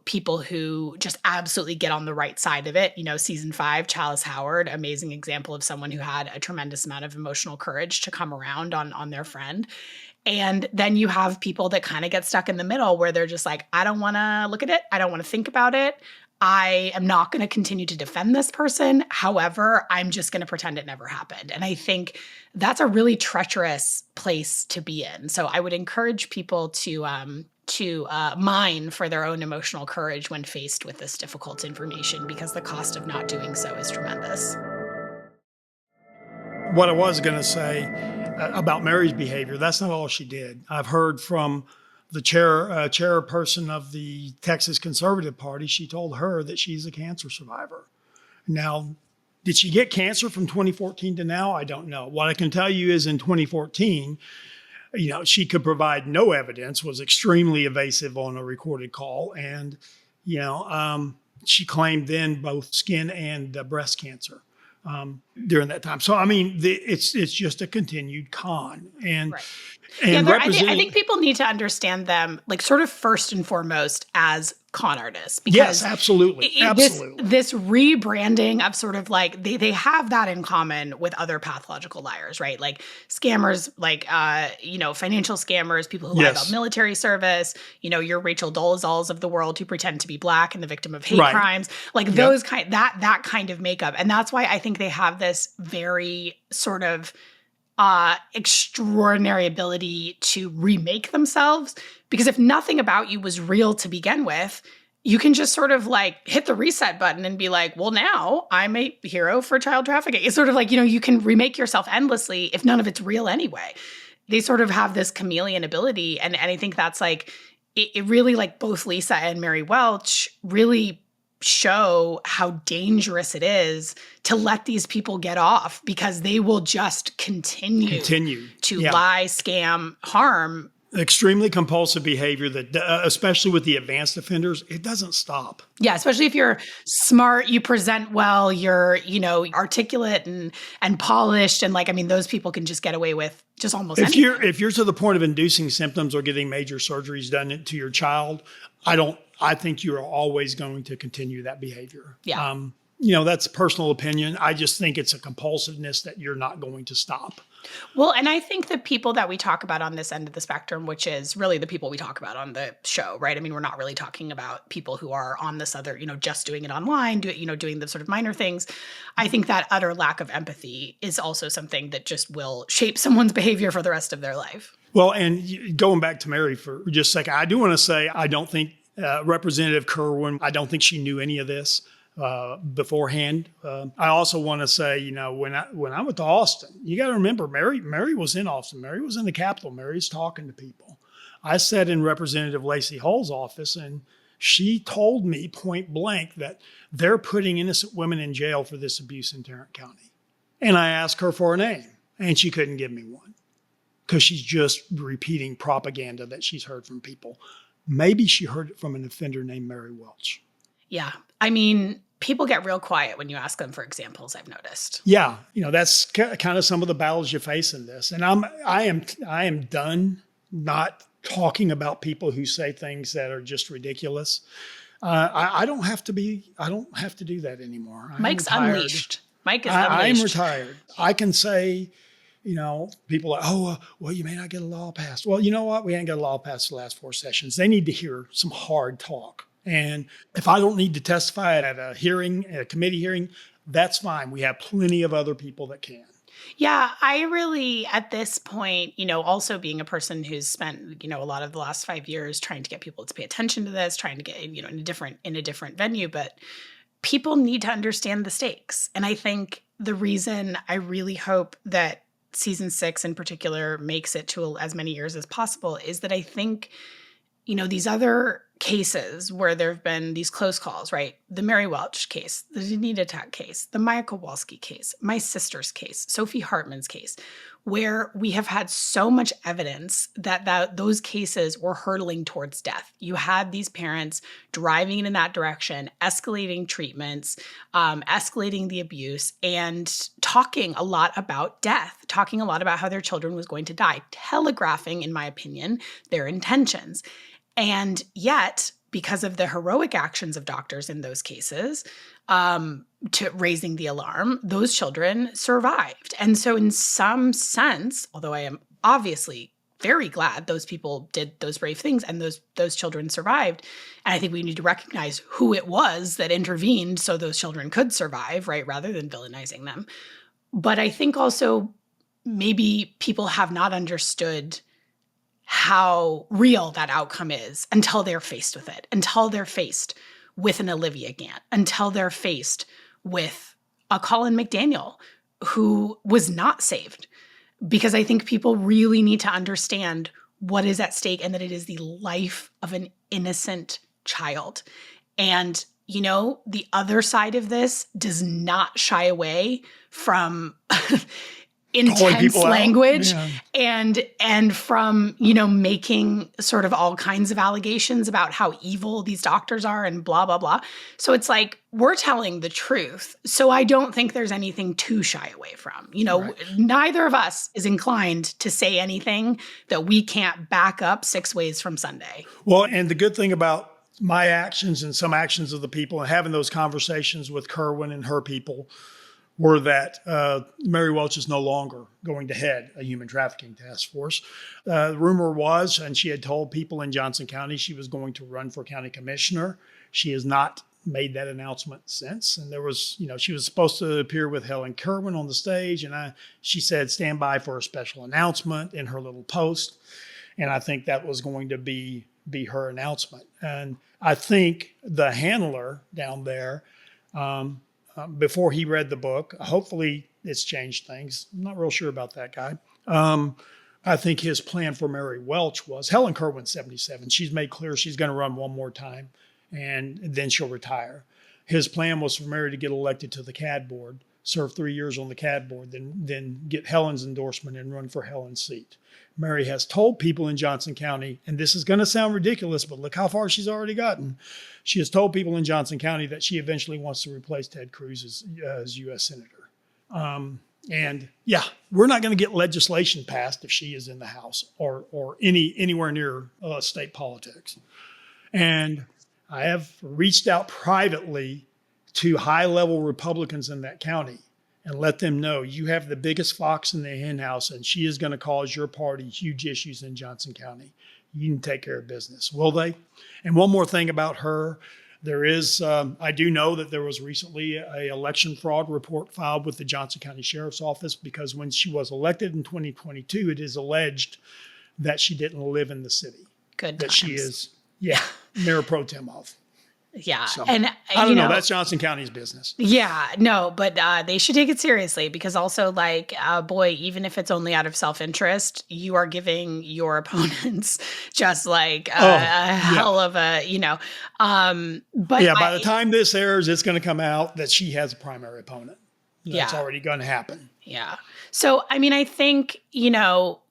people who just absolutely get on the right side of it. Season 5, Chalice Howard, amazing example of someone who had a tremendous amount of emotional courage to come around on their friend. And then you have people that kind of get stuck in the middle where they're just like, I don't want to look at it. I don't want to think about it. I am not going to continue to defend this person. However, I'm just going to pretend it never happened. And I think that's a really treacherous place to be in. So I would encourage people to mine for their own emotional courage when faced with this difficult information, because the cost of not doing so is tremendous. What I was going to say about Mary's behavior, that's not all she did. I've heard from the chairperson of the Texas Conservative Party. She told her that she's a cancer survivor. Now, did she get cancer from 2014 to now? I don't know. What I can tell you is in 2014, she could provide no evidence, was extremely evasive on a recorded call. And, she claimed then both skin and breast cancer during that time. So, I mean, it's just a continued con. And, right. and I think people need to understand them, like, sort of first and foremost as con artists. Because yes, absolutely. This rebranding of sort of like, they have that in common with other pathological liars, right? Like scammers, like, financial scammers, people who lie about military service, your Rachel Dolezals of the world who pretend to be Black and the victim of hate crimes, like those that kind of makeup. And that's why I think they have this very sort of extraordinary ability to remake themselves, because if nothing about you was real to begin with, you can just sort of like hit the reset button and be like, well, now I'm a hero for child trafficking. It's sort of like, you can remake yourself endlessly if none of it's real anyway. They sort of have this chameleon ability. And I think that's like, it really, like, both Lisa and Mary Welch really show how dangerous it is to let these people get off, because they will just continue to lie, scam, harm. Extremely compulsive behavior that, especially with the advanced offenders, it doesn't stop. Yeah, especially if you're smart, you present well, you're, articulate and polished. And like, I mean, those people can just get away with just almost anything. If you're to the point of inducing symptoms or getting major surgeries done to your child, I think you're always going to continue that behavior. Yeah. That's personal opinion. I just think it's a compulsiveness that you're not going to stop. Well, and I think the people that we talk about on this end of the spectrum, which is really the people we talk about on the show, right? I mean, we're not really talking about people who are on this other, just doing it online, doing the sort of minor things. I think that utter lack of empathy is also something that just will shape someone's behavior for the rest of their life. Well, and going back to Mary for just a second, I do want to say I don't think Representative Kerwin, I don't think she knew any of this beforehand. I also want to say, when I went to Austin, you got to remember, Mary was in Austin. Mary was in the Capitol. Mary's talking to people. I sat in Representative Lacey Hull's office, and she told me point blank that they're putting innocent women in jail for this abuse in Tarrant County. And I asked her for a name, and she couldn't give me one, because she's just repeating propaganda that she's heard from people. Maybe she heard it from an offender named Mary Welch. Yeah. I mean, people get real quiet when you ask them for examples, I've noticed. Yeah. That's kind of some of the battles you face in this. And I am done not talking about people who say things that are just ridiculous. I don't have to do that anymore. Mike's unleashed. Mike is unleashed. I'm retired. I can say, people are, well, you may not get a law passed. Well, you know what? We ain't got a law passed the last 4 sessions. They need to hear some hard talk. And if I don't need to testify at a hearing, at a committee hearing, that's fine. We have plenty of other people that can. Yeah, I really, at this point, also being a person who's spent, a lot of the last 5 years trying to get people to pay attention to this, trying to get, in a different venue, but people need to understand the stakes. And I think the reason I really hope that season 6 in particular makes it to as many years as possible is that I think, these other cases where there have been these close calls, right? The Mary Welch case, the Danita Tuck case, the Maya Kowalski case, my sister's case, Sophie Hartman's case, where we have had so much evidence that those cases were hurtling towards death. You had these parents driving in that direction, escalating treatments, escalating the abuse, and talking a lot about death, talking a lot about how their children was going to die, telegraphing, in my opinion, their intentions. And yet, because of the heroic actions of doctors in those cases, to raising the alarm, those children survived. And so in some sense, although I am obviously very glad those people did those brave things and those children survived, and I think we need to recognize who it was that intervened so those children could survive, right, rather than villainizing them. But I think also maybe people have not understood how real that outcome is until they're faced with it, until they're faced with an Olivia Gant, until they're faced with a Colin McDaniel who was not saved. Because I think people really need to understand what is at stake and that it is the life of an innocent child. And, the other side of this does not shy away from intense language and from, making sort of all kinds of allegations about how evil these doctors are and blah, blah, blah. So it's like, we're telling the truth. So I don't think there's anything to shy away from. Right. Neither of us is inclined to say anything that we can't back up 6 ways from Sunday. Well, and the good thing about my actions and some actions of the people and having those conversations with Kerwin and her people were that Mary Welch is no longer going to head a human trafficking task force. The rumor was, and she had told people in Johnson County she was going to run for county commissioner. She has not made that announcement since. And there was, she was supposed to appear with Helen Kerwin on the stage. And she said, stand by for a special announcement in her little post. And I think that was going to be her announcement. And I think the handler down there, before he read the book, hopefully it's changed things. I'm not real sure about that guy. I think his plan for Mary Welch was, Helen Kerwin's 77. She's made clear she's going to run one more time and then she'll retire. His plan was for Mary to get elected to the CAD board, serve 3 years on the CAD board, then get Helen's endorsement and run for Helen's seat. Mary has told people in Johnson County, and this is going to sound ridiculous, but look how far she's already gotten. She has told people in Johnson County that she eventually wants to replace Ted Cruz as U.S. Senator. And yeah, we're not going to get legislation passed if she is in the House or anywhere near state politics. And I have reached out privately to high-level Republicans in that county and let them know you have the biggest fox in the henhouse and she is going to cause your party huge issues in Johnson County. You can take care of business. Will they? And one more thing about her. There is, I do know that there was recently an election fraud report filed with the Johnson County Sheriff's Office because when she was elected in 2022, it is alleged that she didn't live in the city. Good that times. She is, mayor pro tem of. Yeah. So, and I don't know. That's Johnson County's business. Yeah, no, but they should take it seriously because also boy, even if it's only out of self-interest, you are giving your opponents just a hell of a, but by the time this airs, it's going to come out that she has a primary opponent. That's already going to happen. Yeah. So, I think,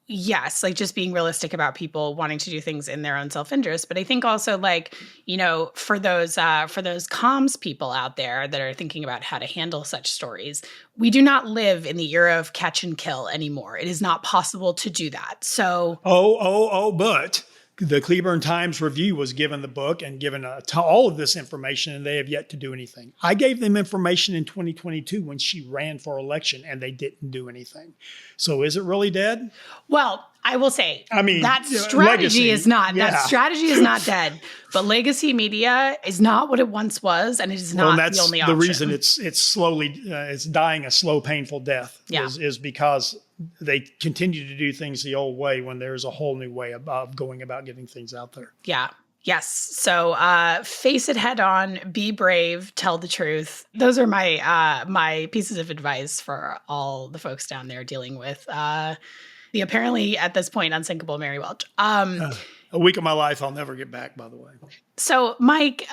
yes, just being realistic about people wanting to do things in their own self-interest. But I think also for those comms people out there that are thinking about how to handle such stories, we do not live in the era of catch and kill anymore. It is not possible to do that. So. But the Cleburne Times Review was given the book and given all of this information, and they have yet to do anything. I gave them information in 2022 when she ran for election, and they didn't do anything. So is it really dead? Well, I will say, that strategy is not. Yeah. That strategy is not dead. But legacy media is not what it once was, and it is not the only option. The reason it's slowly it's dying a slow, painful death is because they continue to do things the old way when there's a whole new way of going about getting things out there. Yeah. Yes. So face it head on, be brave, tell the truth. Those are my pieces of advice for all the folks down there dealing with the apparently at this point unsinkable Mary Welch. A week of my life I'll never get back, by the way. So Mike,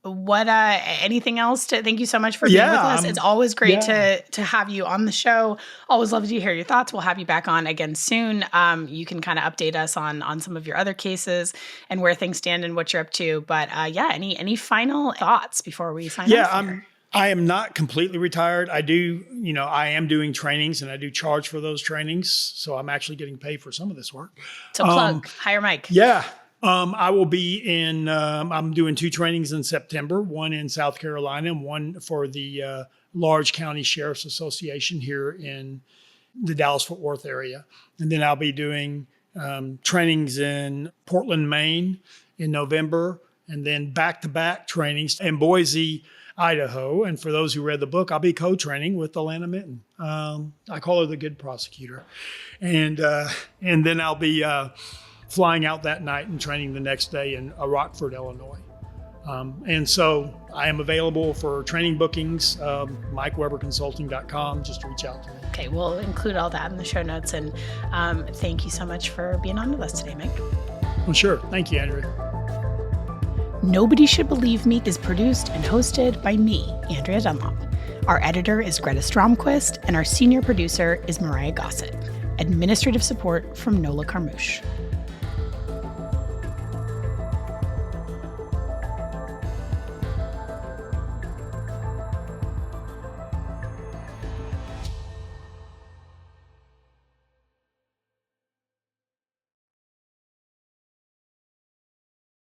what anything else to thank you so much for being with us. It's always great to have you on the show. Always love to hear your thoughts. We'll have you back on again soon. You can kind of update us on some of your other cases and where things stand and what you're up to. But any final thoughts before we sign off? I am not completely retired. I am doing trainings and I do charge for those trainings. So I'm actually getting paid for some of this work. So plug, hire Mike. Yeah. I will be I'm doing 2 trainings in September, one in South Carolina and one for the Large County Sheriff's Association here in the Dallas-Fort Worth area. And then I'll be doing trainings in Portland, Maine in November, and then back-to-back trainings in Boise, Idaho. And for those who read the book, I'll be co-training with Alana Minton. I call her the good prosecutor. And then I'll be flying out that night and training the next day in Rockford, Illinois. And so I am available for training bookings, MikeWeberConsulting.com. Just reach out to me. Okay, we'll include all that in the show notes. And thank you so much for being on with us today, Mike. Well, sure. Thank you, Andrea. Nobody Should Believe Me is produced and hosted by me, Andrea Dunlop. Our editor is Greta Stromquist, and our senior producer is Mariah Gossett. Administrative support from Nola Carmouche.